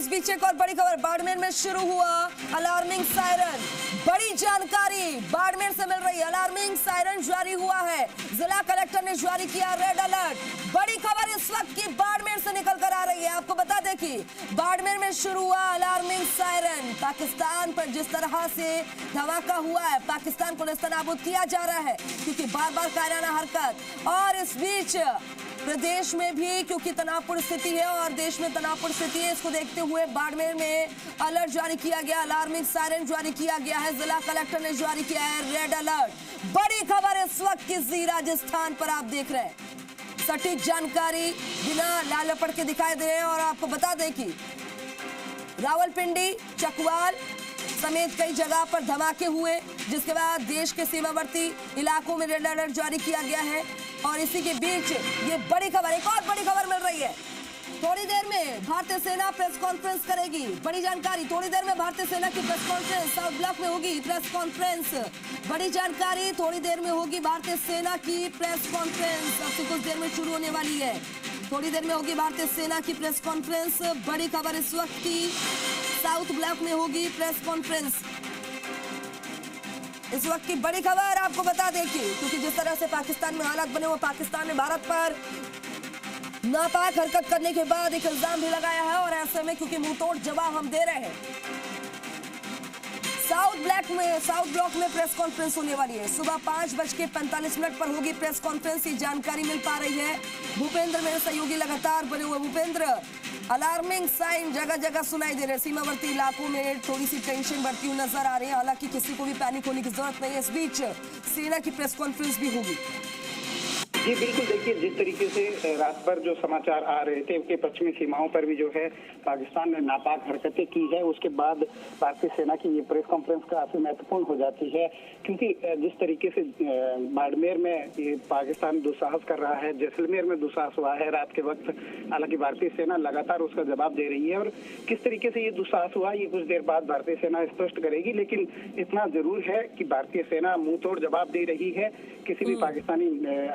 इस बीच एक और बड़ी खबर, बाड़मेर में शुरू हुआ अलार्मिंग सायरन। बड़ी जानकारी बाड़मेर से मिल रही है, अलार्मिंग सायरन जारी हुआ है। जिला कलेक्टर ने जारी किया रेड अलर्ट। बड़ी खबर इस वक्त की बाड़मेर से निकल कर आ रही है। आपको बता दें कि बाड़मेर में शुरू हुआ अलार्मिंग सायरन। पाकिस्तान पर जिस तरह से धमाका हुआ है, पाकिस्तान को नेस्तनाबूद किया जा रहा है क्योंकि बार बार कायराना हरकत। और इस बीच प्रदेश में भी क्योंकि तनावपूर्ण स्थिति है और देश में तनावपूर्ण स्थिति है, इसको देखते हुए बाड़मेर में अलर्ट जारी किया गया, अलार्मिंग सायरन जारी किया गया है। जिला कलेक्टर ने जारी किया है रेड अलर्ट। बड़ी खबर इस वक्त की जी राजस्थान पर आप देख रहे हैं। सटीक जानकारी बिना लाल लपट के दिखाई दे रहे हैं। और आपको बता दें कि रावलपिंडी, चकवाल समेत कई जगह पर धमाके हुए, जिसके बाद देश के सीमावर्ती इलाकों में रेड अलर्ट जारी किया गया है। और इसी के बीच ये बड़ी खबर, एक और बड़ी खबर मिल रही है। थोड़ी देर में भारतीय सेना प्रेस कॉन्फ्रेंस करेगी। बड़ी जानकारी, थोड़ी देर में भारतीय सेना की प्रेस कॉन्फ्रेंस साउथ ब्लॉक में होगी। प्रेस कॉन्फ्रेंस, बड़ी जानकारी, थोड़ी देर में होगी भारतीय सेना की प्रेस कॉन्फ्रेंस। अब से कुछ देर में शुरू होने वाली है, थोड़ी देर में होगी भारतीय सेना की प्रेस कॉन्फ्रेंस। बड़ी खबर इस वक्त की, साउथ ब्लॉक में होगी प्रेस कॉन्फ्रेंस। इस वक्त की बड़ी खबर आपको बता दें कि क्योंकि जिस तरह से पाकिस्तान में हालात बने हुए, पाकिस्तान ने भारत पर नापाक हरकत करने के बाद एक इल्जाम भी लगाया है। और ऐसे में क्योंकि मुंहतोड़ जवाब हम दे रहे हैं, साउथ ब्लॉक में प्रेस कॉन्फ्रेंस होने वाली है। सुबह 5:45 पर होगी प्रेस कॉन्फ्रेंस, ये जानकारी मिल पा रही है। भूपेंद्र मेरे सहयोगी लगातार बने हुए। भूपेंद्र, अलार्मिंग साइन जगह जगह सुनाई दे रहे हैं। सीमावर्ती इलाकों में थोड़ी सी टेंशन बढ़ती हुई नजर आ रही है, हालांकि किसी को भी पैनिक होने की जरूरत नहीं है। इस बीच सेना की प्रेस कॉन्फ्रेंस भी होगी। जी बिल्कुल, देखिए जिस तरीके से रात भर जो समाचार आ रहे थे कि पश्चिमी सीमाओं पर भी जो है पाकिस्तान ने नापाक हरकतें की है, उसके बाद भारतीय सेना की ये प्रेस कॉन्फ्रेंस काफी महत्वपूर्ण हो जाती है। क्योंकि जिस तरीके से बाड़मेर में ये पाकिस्तान दुस्साहस कर रहा है, जैसलमेर में दुस्साहस हुआ है रात के वक्त, हालांकि भारतीय सेना लगातार उसका जवाब दे रही है। और किस तरीके से ये दुस्साहस हुआ ये कुछ देर बाद भारतीय सेना स्पष्ट करेगी, लेकिन इतना जरूर है कि भारतीय सेना मुंह तोड़ जवाब दे रही है। किसी भी पाकिस्तानी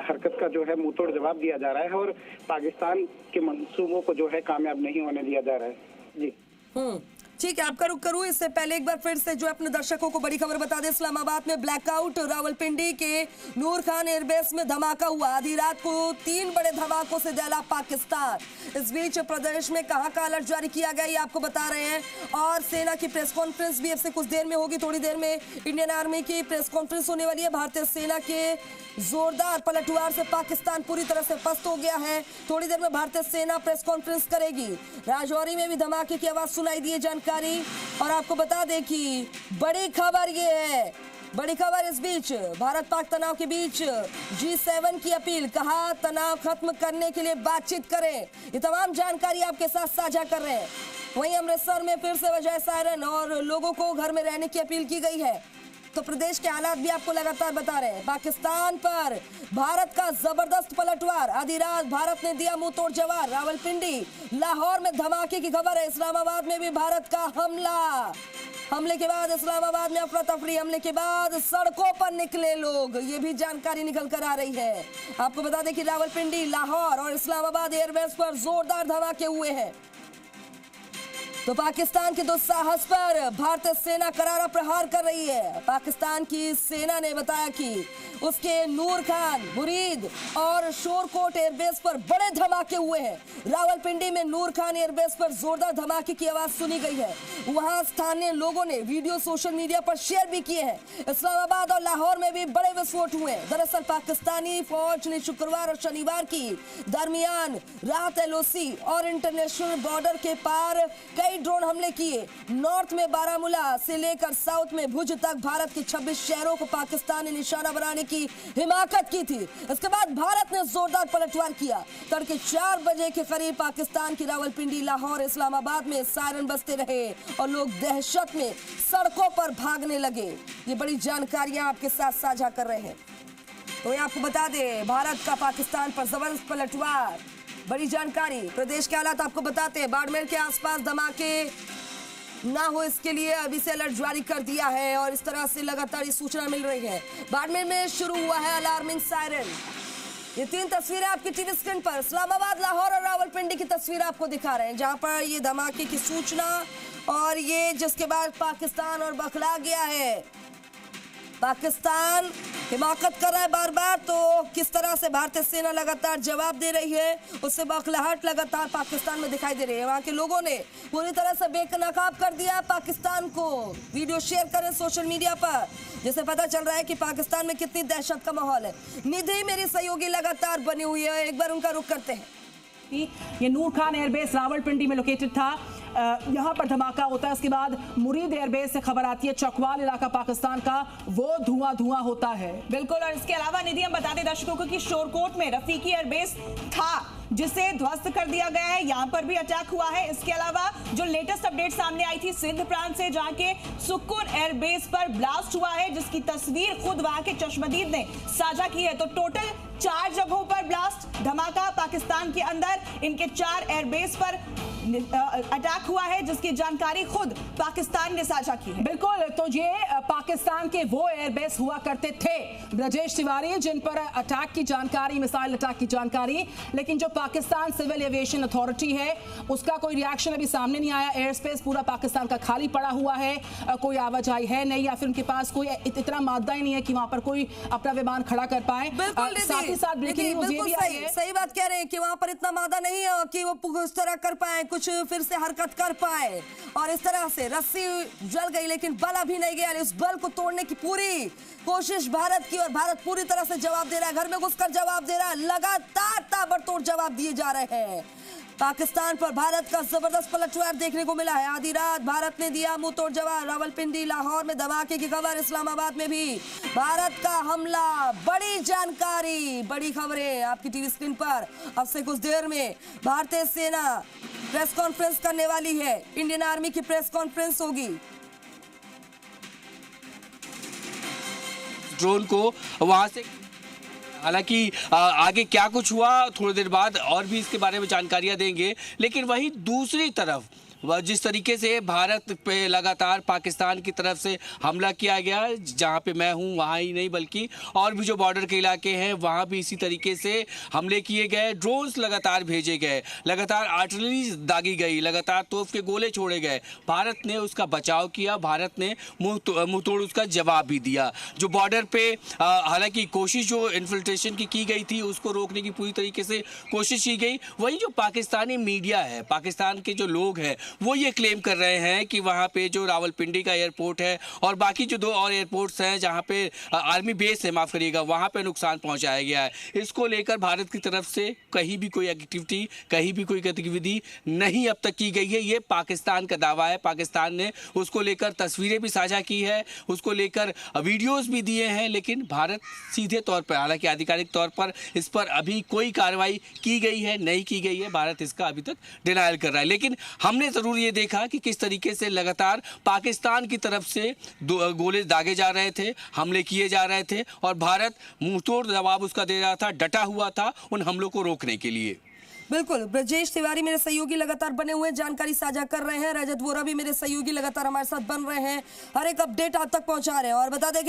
हरकत का जो है मुंह तोड़ जवाब दिया जा रहा है और पाकिस्तान के मंसूबों को जो है कामयाब नहीं होने दिया जा रहा है। जी ठीक है, आपका रुख करूं। इससे पहले एक बार फिर से जो अपने दर्शकों को बड़ी खबर बता दें। इस्लामाबाद में ब्लैकआउट, रावलपिंडी के नूर खान एयरबेस में धमाका हुआ। आधी रात को 3 बड़े धमाकों से दहला पाकिस्तान। इस बीच प्रदेश में कहां का अलर्ट जारी किया गया ये आपको बता रहे हैं। और सेना की प्रेस कॉन्फ्रेंस भी अब से कुछ देर में होगी। थोड़ी देर में इंडियन आर्मी की प्रेस कॉन्फ्रेंस होने वाली है। भारतीय सेना के जोरदार पलटवार से पाकिस्तान पूरी तरह से पस्त हो गया है। थोड़ी देर में भारतीय सेना प्रेस कॉन्फ्रेंस करेगी। राजौरी में भी धमाके की आवाज सुनाई दी है जानकारी। और आपको बता दें कि बड़ी खबर ये है, बड़ी खबर इस बीच भारत पाक तनाव के बीच G7 की अपील, कहा तनाव खत्म करने के लिए बातचीत करें। ये तमाम जानकारी आपके साथ साझा कर रहे हैं। वहीं अमृतसर में फिर से बजाए सायरन और लोगों को घर में रहने की अपील की गई है। तो प्रदेश के हालात भी आपको लगातार बता रहे हैं। पाकिस्तान पर भारत का जबरदस्त पलटवार, आधी रात भारत ने दिया मुंहतोड़ जवाब। रावलपिंडी, लाहौर में धमाके की खबर है। इस्लामाबाद में भी भारत का हमला, हमले के बाद इस्लामाबाद में अफरा तफरी, हमले के बाद सड़कों पर निकले लोग, ये भी जानकारी निकल कर आ रही है। आपको बता दें कि रावलपिंडी, लाहौर और इस्लामाबाद एयरबेस पर जोरदार धमाके हुए हैं। तो पाकिस्तान के दुस्साहस पर भारतीय सेना करारा प्रहार कर रही है। पाकिस्तान की सेना ने बताया कि उसके नूर खान, मुरीद और शोरकोट एयरबेस पर बड़े धमाके हुए हैं। रावलपिंडी में नूर खान एयरबेस पर जोरदार धमाके की आवाज सुनी गई है। वहां स्थानीय लोगों ने वीडियो सोशल मीडिया पर शेयर भी किए हैं। इस्लामाबाद और लाहौर में भी बड़े विस्फोट हुए। दरअसल पाकिस्तानी फौज ने शुक्रवार और शनिवार की दरमियान रात LOC और इंटरनेशनल बॉर्डर के पार कई ड्रोन हमले किए। नॉर्थ में बारामूला से लेकर साउथ में भुज तक भारत के 26 शहरों को पाकिस्तान ने निशाना बनाने की हिमाकत की थी। इसके बाद भारत ने जोरदार पलटवार किया। तड़के 4 बजे के करीब पाकिस्तान की रावलपिंडी, लाहौर, इस्लामाबाद में सायरन बजते रहे और लोग दहशत में सड़कों पर भागने लगे। ये बड़ी जानकारियां आपके साथ साझा कर रहे हैं। तो ये आपको बता दें, भारत का पाकिस्तान पर जबरदस्त पलटवार। बड़ी जानकारी, प्रदेश के हालात आपको बताते हैं। बाड़मेर के आसपास धमाके ना हो इसके लिए अभी से अलर्ट जारी कर दिया है और इस तरह से लगातार ये सूचना मिल रही है। बाड़मेर में शुरू हुआ है अलार्मिंग सायरन। ये 3 तस्वीरें आपकी टीवी स्क्रीन पर इस्लामाबाद, लाहौर और रावलपिंडी की तस्वीर आपको दिखा रहे हैं, जहां पर ये धमाके की सूचना और ये जिसके बाद पाकिस्तान और बखला गया है। पाकिस्तान हिमाकत कर रहा है बार बार, तो किस तरह से भारतीय सेना लगातार जवाब दे रही है, उससे बौखलाहट लगातार पाकिस्तान में दिखाई दे रही है। वहां के लोगों ने पूरी तरह से बेनकाब कर दिया पाकिस्तान को। वीडियो शेयर करें सोशल मीडिया पर, जिससे पता चल रहा है कि पाकिस्तान में कितनी दहशत का माहौल है। निधि मेरी सहयोगी लगातार बनी हुई है, एक बार उनका रुख करते हैं। ये नूर खान एयरबेस रावलपिंडी में लोकेटेड था। यहाँ पर धमाका होता है, उसके बाद मुरीद एयरबेस से खबर आती है चौकवाल इलाका पाकिस्तान का, वो धुआं होता है। बिल्कुल, और इसके अलावा निधि हम बता दें दर्शकों को कि शोरकोट में रफीकी एयरबेस था जिसे ध्वस्त कर दिया गया है, यहाँ पर भी अटैक हुआ है। इसके अलावा जो लेटेस्ट अपडेट सामने आई थी सिंध प्रांत से, जहाँ के सुक्कुर एयरबेस पर ब्लास्ट हुआ है, जिसकी तस्वीर खुद वहां के चश्मदीद ने साझा की है। तो टोटल 4 जगहों पर ब्लास्ट धमाका पाकिस्तान के अंदर, इनके 4 एयरबेस पर अटैक हुआ है, जिसकी जानकारी खुद पाकिस्तान ने साझा की है। बिल्कुल, तो ये पाकिस्तान के वो एयरबेस हुआ करते थे ब्रजेश तिवारी, जिन पर अटैक की जानकारी, मिसाइल अटैक की जानकारी, लेकिन जो पाकिस्तान सिविल एविएशन अथॉरिटी है उसका कोई रिएक्शन अभी सामने नहीं आया। एयर स्पेस पूरा पाकिस्तान का खाली पड़ा हुआ है, कोई आवाजाही है नहीं, या फिर उनके पास कोई इतना मादा ही नहीं है कि वहां पर कोई अपना विमान खड़ा कर पाए। साथ ही साथ ब्रेकिंग न्यूज़ ये भी आई है, सही बात कह रहे हैं कि वहां पर इतना मादा नहीं है कि वो इस तरह कर पाए, कुछ फिर से हरकत कर पाए। और इस तरह से रस्सी जल गई, लेकिन बल अभी नहीं गया। इस बल को तोड़ने की पूरी कोशिश भारत की, और भारत पूरी तरह से जवाब दे रहा है, घर में घुसकर जवाब दे रहा है। लगातार ताबड़तोड़ जवाब दिए जा रहे हैं। पाकिस्तान पर भारत का जबरदस्त पलटवार देखने को मिला है। आधी रात भारत ने दिया मुंह तोड़ जवाब। रावलपिंडी, लाहौर में धमाके की खबर, इस्लामाबाद में भी भारत का हमला। बड़ी जानकारी, बड़ी खबरें आपकी टीवी स्क्रीन पर। अब से कुछ देर में भारतीय सेना प्रेस कॉन्फ्रेंस करने वाली है, इंडियन आर्मी की प्रेस कॉन्फ्रेंस होगी। ड्रोन को वहां से, हालांकि आगे क्या कुछ हुआ थोड़ी देर बाद और भी इसके बारे में जानकारियां देंगे। लेकिन वहीं दूसरी तरफ जिस तरीके से भारत पे लगातार पाकिस्तान की तरफ से हमला किया गया, जहां पे मैं हूं वहां ही नहीं बल्कि और भी जो बॉर्डर के इलाके हैं वहां भी इसी तरीके से हमले किए गए, ड्रोन्स लगातार भेजे गए, लगातार आर्टिलरी दागी गई, लगातार तोप के गोले छोड़े गए। भारत ने उसका बचाव किया, भारत ने मुंह तोड़ उसका जवाब भी दिया। जो बॉर्डर पे हालांकि कोशिश जो इन्फिल्ट्रेशन की गई थी उसको रोकने की पूरी तरीके से कोशिश की गई। वहीं जो पाकिस्तानी मीडिया है, पाकिस्तान के जो लोग हैं, वो ये क्लेम कर रहे हैं कि वहाँ पे जो रावलपिंडी का एयरपोर्ट है और बाकी जो 2 और एयरपोर्ट्स हैं जहाँ पे आर्मी बेस है, माफ़ करिएगा, वहाँ पे नुकसान पहुँचाया गया है। इसको लेकर भारत की तरफ से कहीं भी कोई एक्टिविटी, कहीं भी कोई गतिविधि नहीं अब तक की गई है। ये पाकिस्तान का दावा है। पाकिस्तान ने उसको लेकर तस्वीरें भी साझा की है, उसको लेकर वीडियोज़ भी दिए हैं, लेकिन भारत सीधे तौर पर, हालांकि आधिकारिक तौर पर इस पर अभी कोई कार्रवाई की गई है नहीं की गई है, भारत इसका अभी तक डिनायल कर रहा है। लेकिन हमने जरूर ये देखा कि किस तरीके से लगातार पाकिस्तान की तरफ से गोले दागे जा रहे थे, हमले किए जा रहे थे और भारत मुंहतोड़ जवाब उसका दे रहा था, डटा हुआ था उन हमलों को रोकने के लिए। बिल्कुल, ब्रजेश तिवारी मेरे सहयोगी लगातार बने हुए जानकारी साझा कर रहे हैं। रजत वोरा भी मेरे सहयोगी लगातार हमारे साथ बन रहे हैं, हर एक अपडेट आप तक पहुंचा रहे हैं। और बता दें